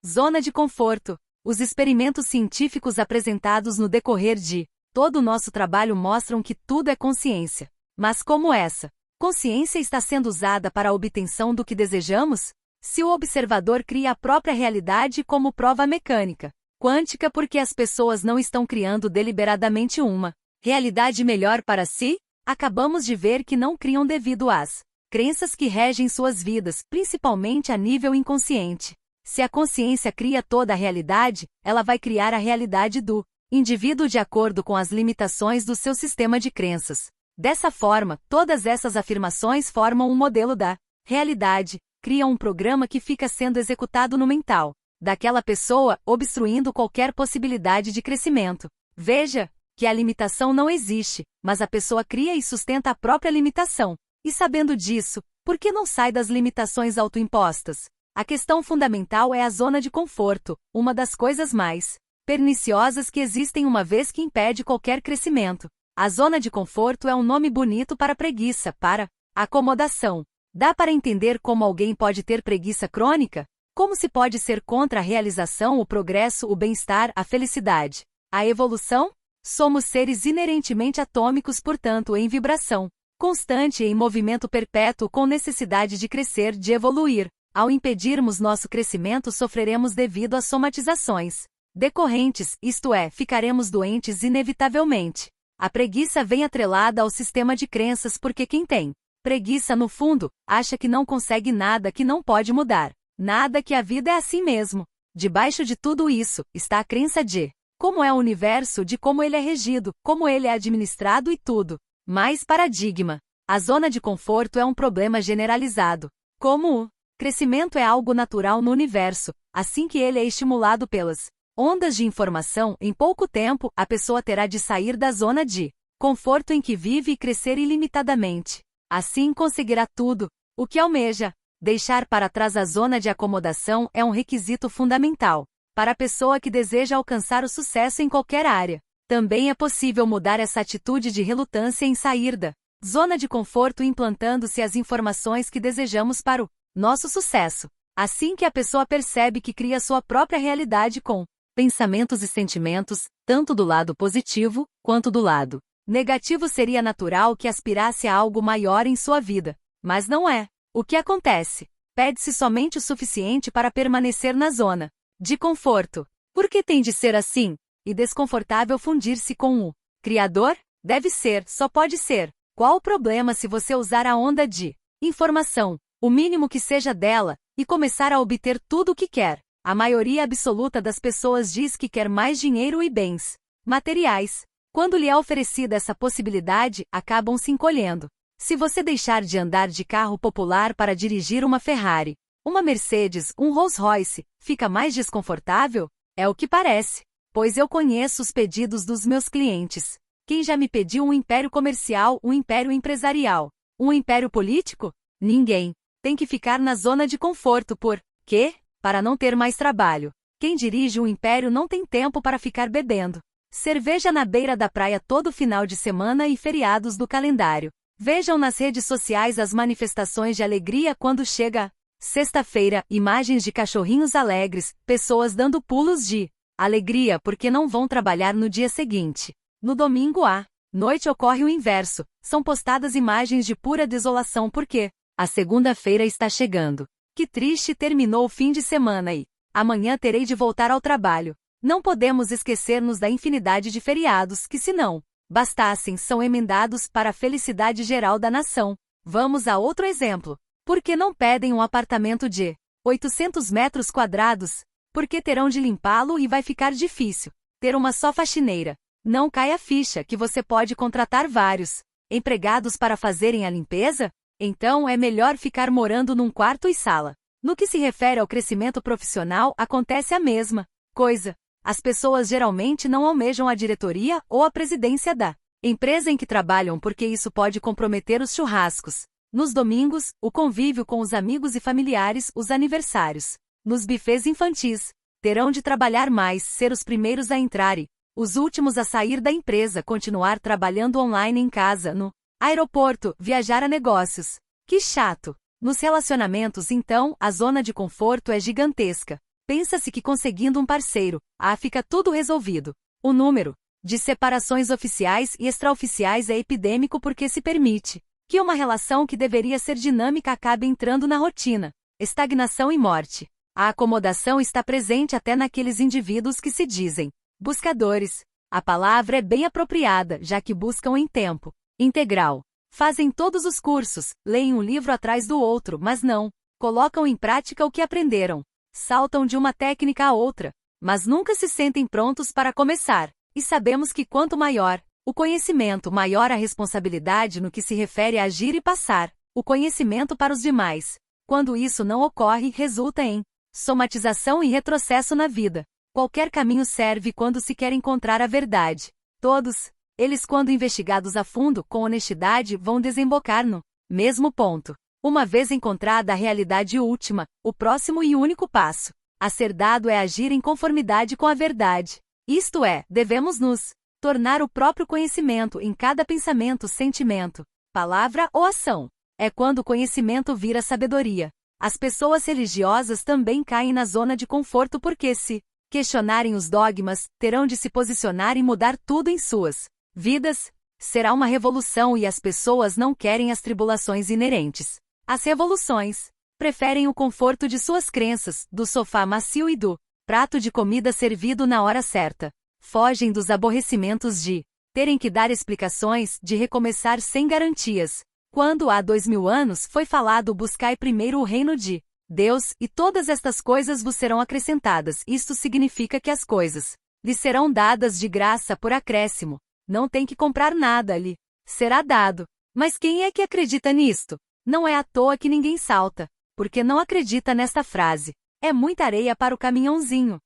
Zona de conforto. Os experimentos científicos apresentados no decorrer de todo o nosso trabalho mostram que tudo é consciência. Mas como essa consciência está sendo usada para a obtenção do que desejamos? Se o observador cria a própria realidade como prova mecânica, quântica porque as pessoas não estão criando deliberadamente uma realidade melhor para si, acabamos de ver que não criam devido às crenças que regem suas vidas, principalmente a nível inconsciente. Se a consciência cria toda a realidade, ela vai criar a realidade do indivíduo de acordo com as limitações do seu sistema de crenças. Dessa forma, todas essas afirmações formam um modelo da realidade, criam um programa que fica sendo executado no mental daquela pessoa, obstruindo qualquer possibilidade de crescimento. Veja que a limitação não existe, mas a pessoa cria e sustenta a própria limitação. E sabendo disso, por que não sai das limitações autoimpostas? A questão fundamental é a zona de conforto, uma das coisas mais perniciosas que existem uma vez que impede qualquer crescimento. A zona de conforto é um nome bonito para preguiça, para acomodação. Dá para entender como alguém pode ter preguiça crônica? Como se pode ser contra a realização, o progresso, o bem-estar, a felicidade? A evolução? Somos seres inerentemente atômicos, portanto, em vibração constante e em movimento perpétuo com necessidade de crescer, de evoluir. Ao impedirmos nosso crescimento, sofreremos devido às somatizações decorrentes, isto é, ficaremos doentes inevitavelmente. A preguiça vem atrelada ao sistema de crenças porque quem tem preguiça, no fundo, acha que não consegue nada, que não pode mudar nada, que a vida é assim mesmo. Debaixo de tudo isso, está a crença de como é o universo, de como ele é regido, como ele é administrado e tudo. Mais paradigma. A zona de conforto é um problema generalizado. Como o crescimento é algo natural no universo, assim que ele é estimulado pelas ondas de informação, em pouco tempo, a pessoa terá de sair da zona de conforto em que vive e crescer ilimitadamente. Assim conseguirá tudo o que almeja. Deixar para trás a zona de acomodação é um requisito fundamental para a pessoa que deseja alcançar o sucesso em qualquer área. Também é possível mudar essa atitude de relutância em sair da zona de conforto implantando-se as informações que desejamos para o nosso sucesso. Assim que a pessoa percebe que cria sua própria realidade com pensamentos e sentimentos, tanto do lado positivo, quanto do lado negativo, seria natural que aspirasse a algo maior em sua vida. Mas não é. O que acontece? Pede-se somente o suficiente para permanecer na zona de conforto. Por que tem de ser assim? E desconfortável fundir-se com o Criador? Deve ser, só pode ser. Qual o problema se você usar a onda de informação, o mínimo que seja dela, e começar a obter tudo o que quer? A maioria absoluta das pessoas diz que quer mais dinheiro e bens materiais. Quando lhe é oferecida essa possibilidade, acabam se encolhendo. Se você deixar de andar de carro popular para dirigir uma Ferrari, uma Mercedes, um Rolls-Royce, fica mais desconfortável? É o que parece. Pois eu conheço os pedidos dos meus clientes. Quem já me pediu um império comercial, um império empresarial, um império político? Ninguém. Tem que ficar na zona de conforto por quê? Para não ter mais trabalho. Quem dirige um império não tem tempo para ficar bebendo cerveja na beira da praia todo final de semana e feriados do calendário. Vejam nas redes sociais as manifestações de alegria quando chega sexta-feira, imagens de cachorrinhos alegres, pessoas dando pulos de alegria porque não vão trabalhar no dia seguinte. No domingo à noite ocorre o inverso, são postadas imagens de pura desolação porque a segunda-feira está chegando. Que triste, terminou o fim de semana e amanhã terei de voltar ao trabalho. Não podemos esquecer-nos da infinidade de feriados que, se não bastassem, são emendados para a felicidade geral da nação. Vamos a outro exemplo. Por que não pedem um apartamento de 800 metros quadrados? Porque terão de limpá-lo e vai ficar difícil ter uma só faxineira. Não cai a ficha que você pode contratar vários empregados para fazerem a limpeza? Então é melhor ficar morando num quarto e sala. No que se refere ao crescimento profissional, acontece a mesma coisa. As pessoas geralmente não almejam a diretoria ou a presidência da empresa em que trabalham porque isso pode comprometer os churrascos. Nos domingos, o convívio com os amigos e familiares, os aniversários. Nos bufês infantis, terão de trabalhar mais, ser os primeiros a entrar e os últimos a sair da empresa, continuar trabalhando online em casa, no aeroporto, viajar a negócios. Que chato! Nos relacionamentos, então, a zona de conforto é gigantesca. Pensa-se que conseguindo um parceiro, fica tudo resolvido. O número de separações oficiais e extraoficiais é epidêmico porque se permite que uma relação que deveria ser dinâmica acabe entrando na rotina, estagnação e morte. A acomodação está presente até naqueles indivíduos que se dizem buscadores. A palavra é bem apropriada, já que buscam em tempo integral. Fazem todos os cursos, leem um livro atrás do outro, mas não colocam em prática o que aprenderam. Saltam de uma técnica a outra, mas nunca se sentem prontos para começar. E sabemos que quanto maior o conhecimento, maior a responsabilidade no que se refere a agir e passar o conhecimento para os demais. Quando isso não ocorre, resulta em somatização e retrocesso na vida. Qualquer caminho serve quando se quer encontrar a verdade. Todos eles, quando investigados a fundo, com honestidade, vão desembocar no mesmo ponto. Uma vez encontrada a realidade última, o próximo e único passo a ser dado é agir em conformidade com a verdade. Isto é, devemos nos tornar o próprio conhecimento em cada pensamento, sentimento, palavra ou ação. É quando o conhecimento vira sabedoria. As pessoas religiosas também caem na zona de conforto porque, se questionarem os dogmas, terão de se posicionar e mudar tudo em suas vidas. Será uma revolução e as pessoas não querem as tribulações inerentes às revoluções. Preferem o conforto de suas crenças, do sofá macio e do prato de comida servido na hora certa. Fogem dos aborrecimentos de terem que dar explicações, de recomeçar sem garantias. Quando há 2000 anos foi falado: buscai primeiro o reino de Deus, e todas estas coisas vos serão acrescentadas. Isto significa que as coisas lhe serão dadas de graça por acréscimo. Não tem que comprar nada, lhe será dado. Mas quem é que acredita nisto? Não é à toa que ninguém salta, porque não acredita nesta frase. É muita areia para o caminhãozinho.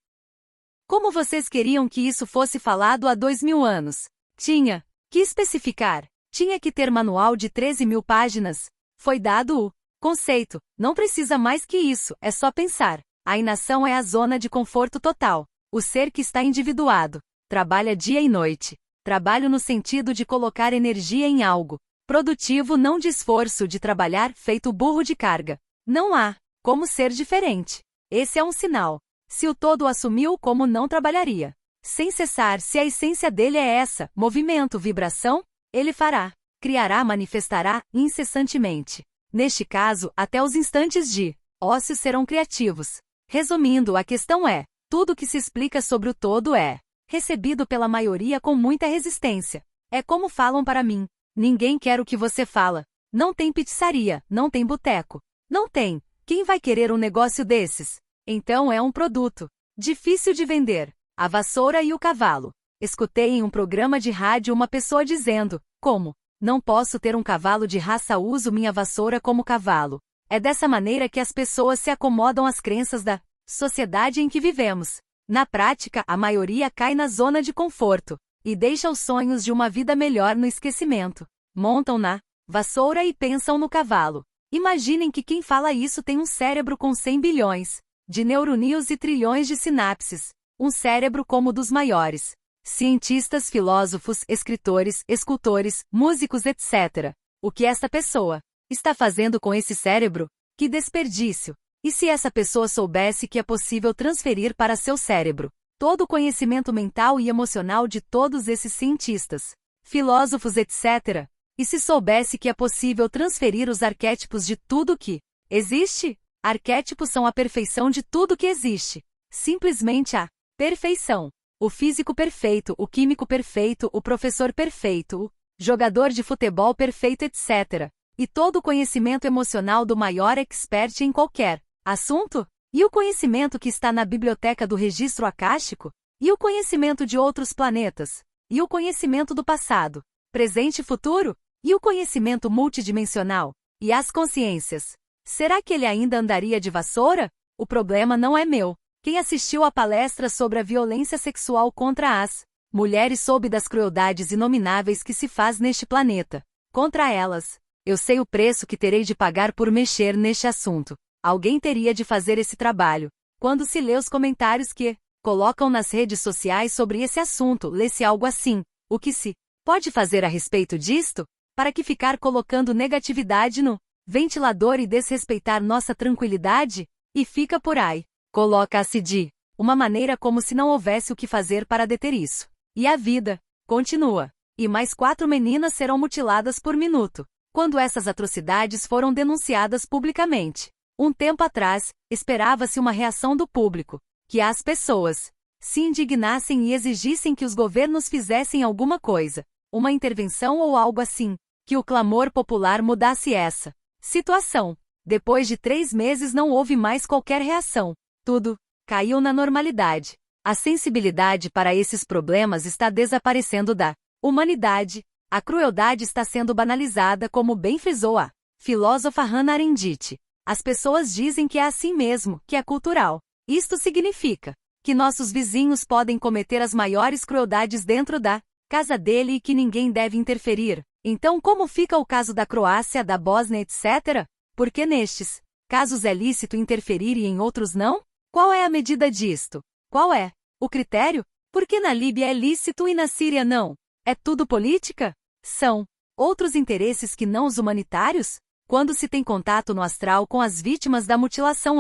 Como vocês queriam que isso fosse falado há 2000 anos? Tinha que especificar. Tinha que ter manual de 13.000 páginas. Foi dado o conceito. Não precisa mais que isso, é só pensar. A inação é a zona de conforto total. O ser que está individuado trabalha dia e noite. Trabalho no sentido de colocar energia em algo produtivo, não de esforço de trabalhar feito burro de carga. Não há como ser diferente. Esse é um sinal. Se o todo assumiu, como não trabalharia sem cessar? Se a essência dele é essa, movimento, vibração, ele fará, criará, manifestará incessantemente. Neste caso, até os instantes de ócio serão criativos. Resumindo, a questão é: tudo que se explica sobre o todo é recebido pela maioria com muita resistência. É como falam para mim: ninguém quer o que você fala. Não tem pizzaria, não tem boteco. Não tem. Quem vai querer um negócio desses? Então é um produto difícil de vender. A vassoura e o cavalo. Escutei em um programa de rádio uma pessoa dizendo: como não posso ter um cavalo de raça, uso minha vassoura como cavalo. É dessa maneira que as pessoas se acomodam às crenças da sociedade em que vivemos. Na prática, a maioria cai na zona de conforto e deixa os sonhos de uma vida melhor no esquecimento. Montam na vassoura e pensam no cavalo. Imaginem que quem fala isso tem um cérebro com 100 bilhões de neurônios e trilhões de sinapses. Um cérebro como o dos maiores cientistas, filósofos, escritores, escultores, músicos, etc. O que esta pessoa está fazendo com esse cérebro? Que desperdício! E se essa pessoa soubesse que é possível transferir para seu cérebro todo o conhecimento mental e emocional de todos esses cientistas, filósofos, etc. E se soubesse que é possível transferir os arquétipos de tudo que existe? Arquétipos são a perfeição de tudo que existe. Simplesmente a perfeição. O físico perfeito, o químico perfeito, o professor perfeito, o jogador de futebol perfeito, etc. E todo o conhecimento emocional do maior expert em qualquer assunto? E o conhecimento que está na biblioteca do registro acástico? E o conhecimento de outros planetas? E o conhecimento do passado, presente e futuro? E o conhecimento multidimensional? E as consciências? Será que ele ainda andaria de vassoura? O problema não é meu. Quem assistiu à palestra sobre a violência sexual contra as mulheres soube das crueldades inomináveis que se faz neste planeta contra elas. Eu sei o preço que terei de pagar por mexer neste assunto. Alguém teria de fazer esse trabalho. Quando se lê os comentários que colocam nas redes sociais sobre esse assunto, lê-se algo assim: o que se pode fazer a respeito disto? Para que ficar colocando negatividade no ventilador e desrespeitar nossa tranquilidade? E fica por aí. Coloca-se de uma maneira como se não houvesse o que fazer para deter isso. E a vida continua. E mais 4 meninas serão mutiladas por minuto. Quando essas atrocidades foram denunciadas publicamente. Um tempo atrás, esperava-se uma reação do público, que as pessoas se indignassem e exigissem que os governos fizessem alguma coisa, uma intervenção ou algo assim, que o clamor popular mudasse essa situação. Depois de 3 meses não houve mais qualquer reação. Tudo caiu na normalidade. A sensibilidade para esses problemas está desaparecendo da humanidade. A crueldade está sendo banalizada, como bem frisou a filósofa Hannah Arendt. As pessoas dizem que é assim mesmo, que é cultural. Isto significa que nossos vizinhos podem cometer as maiores crueldades dentro da casa dele e que ninguém deve interferir. Então como fica o caso da Croácia, da Bósnia, etc? Porque nestes casos é lícito interferir e em outros não? Qual é a medida disto? Qual é o critério? Por que na Líbia é lícito e na Síria não? É tudo política? São outros interesses que não os humanitários? Quando se tem contato no astral com as vítimas da mutilação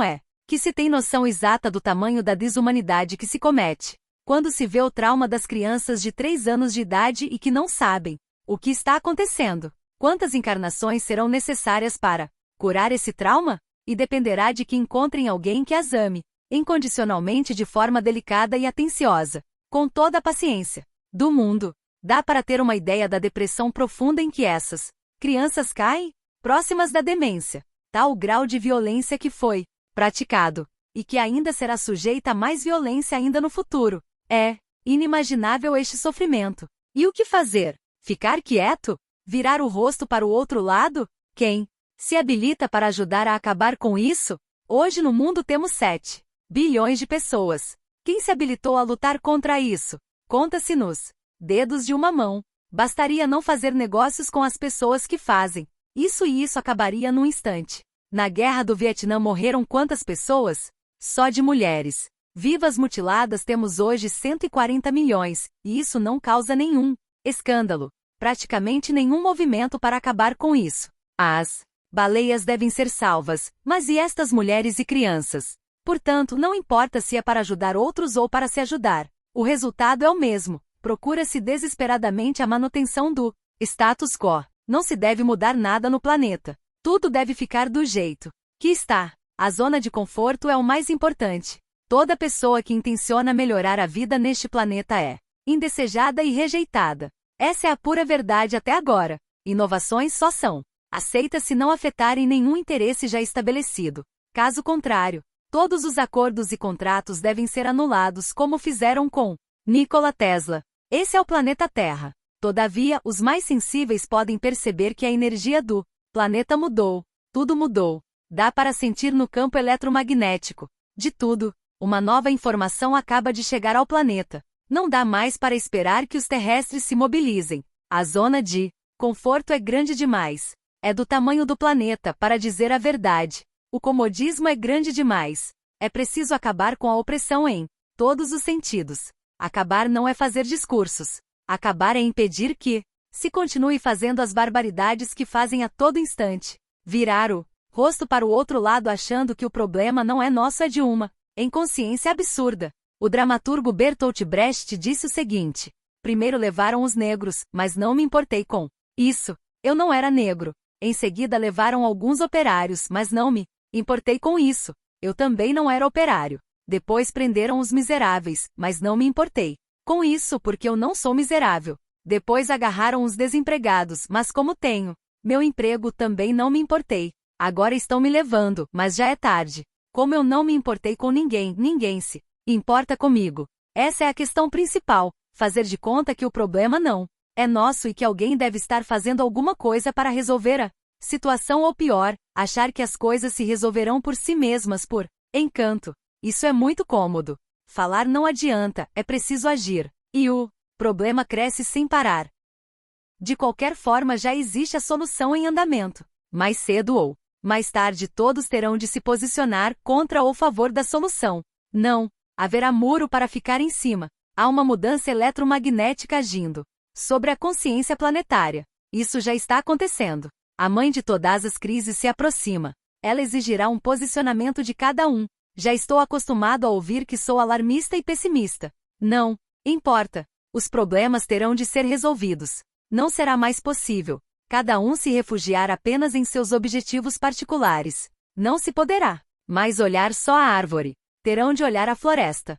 que se tem noção exata do tamanho da desumanidade que se comete. Quando se vê o trauma das crianças de 3 anos de idade e que não sabem o que está acontecendo. Quantas encarnações serão necessárias para curar esse trauma? E dependerá de que encontrem alguém que as ame, incondicionalmente, de forma delicada e atenciosa, com toda a paciência do mundo. Dá para ter uma ideia da depressão profunda em que essas crianças caem, próximas da demência, tal grau de violência que foi praticado, e que ainda será sujeita a mais violência ainda no futuro. É inimaginável este sofrimento. E o que fazer? Ficar quieto? Virar o rosto para o outro lado? Quem se habilita para ajudar a acabar com isso? Hoje no mundo temos 7 bilhões de pessoas. Quem se habilitou a lutar contra isso? Conta-se nos dedos de uma mão. Bastaria não fazer negócios com as pessoas que fazem. Isso e isso acabaria num instante. Na guerra do Vietnã morreram quantas pessoas? Só de mulheres vivas mutiladas temos hoje 140 milhões, e isso não causa nenhum escândalo. Praticamente nenhum movimento para acabar com isso. As baleias devem ser salvas, mas e estas mulheres e crianças? Portanto, não importa se é para ajudar outros ou para se ajudar. O resultado é o mesmo. Procura-se desesperadamente a manutenção do status quo. Não se deve mudar nada no planeta. Tudo deve ficar do jeito que está. A zona de conforto é o mais importante. Toda pessoa que intenciona melhorar a vida neste planeta é indesejada e rejeitada. Essa é a pura verdade até agora. Inovações só são aceitas se não afetarem nenhum interesse já estabelecido. Caso contrário, todos os acordos e contratos devem ser anulados, como fizeram com Nikola Tesla. Esse é o planeta Terra. Todavia, os mais sensíveis podem perceber que a energia do planeta mudou. Tudo mudou. Dá para sentir no campo eletromagnético de tudo. Uma nova informação acaba de chegar ao planeta. Não dá mais para esperar que os terrestres se mobilizem. A zona de conforto é grande demais. É do tamanho do planeta, para dizer a verdade. O comodismo é grande demais. É preciso acabar com a opressão em todos os sentidos. Acabar não é fazer discursos. Acabar é impedir que se continue fazendo as barbaridades que fazem a todo instante. Virar o rosto para o outro lado achando que o problema não é nosso, é de uma inconsciência absurda. O dramaturgo Bertolt Brecht disse o seguinte: primeiro levaram os negros, mas não me importei com isso. Eu não era negro. Em seguida levaram alguns operários, mas não me importei com isso. Eu também não era operário. Depois prenderam os miseráveis, mas não me importei com isso porque eu não sou miserável. Depois agarraram os desempregados, mas como tenho meu emprego, também não me importei. Agora estão me levando, mas já é tarde. Como eu não me importei com ninguém, ninguém se importa comigo. Essa é a questão principal, fazer de conta que o problema não é nosso e que alguém deve estar fazendo alguma coisa para resolver a situação, ou pior, achar que as coisas se resolverão por si mesmas por encanto. Isso é muito cômodo. Falar não adianta, é preciso agir. E o problema cresce sem parar. De qualquer forma, já existe a solução em andamento. Mais cedo ou mais tarde todos terão de se posicionar contra ou a favor da solução. Não haverá muro para ficar em cima. Há uma mudança eletromagnética agindo sobre a consciência planetária. Isso já está acontecendo. A mãe de todas as crises se aproxima. Ela exigirá um posicionamento de cada um. Já estou acostumado a ouvir que sou alarmista e pessimista. Não importa. Os problemas terão de ser resolvidos. Não será mais possível cada um se refugiar apenas em seus objetivos particulares. Não se poderá mais olhar só a árvore. Terão de olhar a floresta.